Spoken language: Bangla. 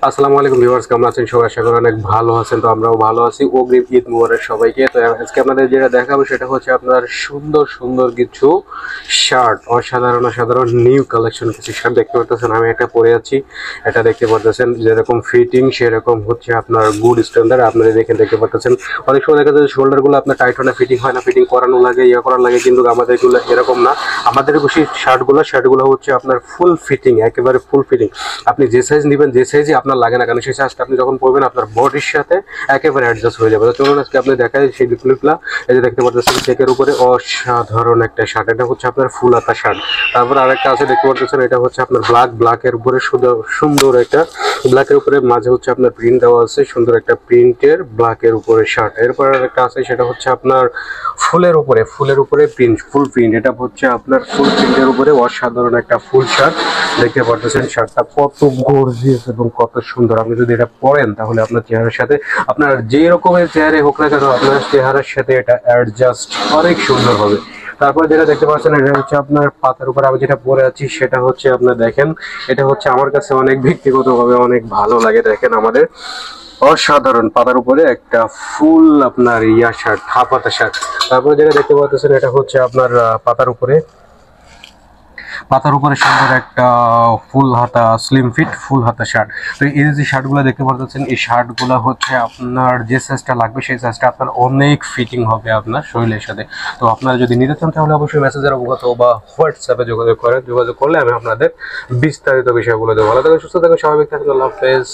আসসালামু আলাইকুম ভিউয়ার্স, কেমন আছেন সবাই? আশা করি অনেক ভালো আছেন। তো আমরাও ভালো আছি। অগ্রিম ঈদ মুবারক সবাইকে। তো আজকে আপনাদের যেটা দেখাবো সেটা হচ্ছে আপনার সুন্দর সুন্দর কিছু শার্ট, অসাধারণ অসাধারণ নিউ কালেকশন কিছু শার্ট দেখতে পাচ্ছেন। আমি একটা পরে আছি, এটা দেখতে পাচ্ছেন যেরকম ফিটিং সেরকম হচ্ছে আপনার গুড স্ট্যান্ডার্ড। আপনারা দেখতে পাচ্ছেন অনেক সময় দেখা যায় শোল্ডার গুলো আপনার টাইট হয় না, ফিটিং হয় না, ফিটিং করানো লাগে, ইয়ে করার লাগে, কিন্তু আমাদের এগুলো এরকম না। আমাদের বেশি শার্টগুলো হচ্ছে আপনার ফুল ফিটিং, একেবারে ফুল ফিটিং। আপনি যে সাইজ নেবেন, যে সাইজই আপনার লাগে না কেন, সেই সাইজটা আপনি যখন পরবেন আপনার বডির সাথে একেবারে অ্যাডজাস্ট হয়ে যাবে। তো চলুন আজকে আপনি দেখাই সেই ক্লিপগুলো। এই যে দেখতে পাচ্ছেন চেকের উপরে অসাধারণ একটা শার্ট, এটা হচ্ছে আপনার ফুল হাতা শার্ট। তারপর আরেকটা আছে দেখতে পাচ্ছেন, এটা হচ্ছে আপনার ব্ল্যাকের উপরে সুন্দর একটা ব্ল্যাকের উপরে মাঝে হচ্ছে আপনার প্রিন্ট দেওয়া আছে, সুন্দর একটা প্রিন্টের ব্ল্যাকের উপরে শার্ট। এরপর আরেকটা আছে, সেটা হচ্ছে আপনার ফুলের উপরে প্রিন্ট, ফুল প্রিন্ট। এটা হচ্ছে আপনার ফুল প্রিন্টের উপরে অসাধারণ একটা ফুল শার্ট দেখতে পাচ্ছেন। শার্টটা কত গর্জিয়াস এবং কত সুন্দর। আপনি যদি এটা পরেন তাহলে আপনার চেহারার সাথে, আপনার যে রকমের চেহারা হোক না কেন, আপনার চেহারার সাথে এটা অ্যাডজাস্ট অনেক সুন্দর হবে। তারপরে যেটা দেখতে পাচ্ছেন, এটা হচ্ছে আপনার পাতার উপর আমি যেটা পরে আছি সেটা হচ্ছে আপনার দেখেন, এটা হচ্ছে আমার কাছে অনেক ব্যক্তিগতভাবে অনেক ভালো লাগে। দেখেন আমাদের অসাধারণ পাতার উপরে একটা ফুল আপনার শার্ট, হাফ হাতা শার্ট। তারপরে যেটা দেখতে পাচ্ছেন, এটা হচ্ছে আপনার পাতার উপরে সুন্দর একটা ফুল হাতা স্লিম ফিট ফুল হাতা শার্ট। তো এই যে শার্টগুলো দেখতে পাচ্ছেন, এই শার্টগুলো হচ্ছে আপনার যে সাইজটা লাগবে সেই সাইজটা আপনার অনেক ফিটিং হবে আপনার শরীরের সাথে। তো আপনারা যদি নিতে চান তাহলে অবশ্যই মেসেজের অবগত বা হোয়াটসঅ্যাপে যোগাযোগ করেন। যোগাযোগ করলে আমি আপনাদের বিস্তারিত বিষয়গুলো দেবো। ভালো থাকবেন, সুস্থ থাকবেন, স্বাভাবিক থাকবেন। আল্লাহ হাফেজ।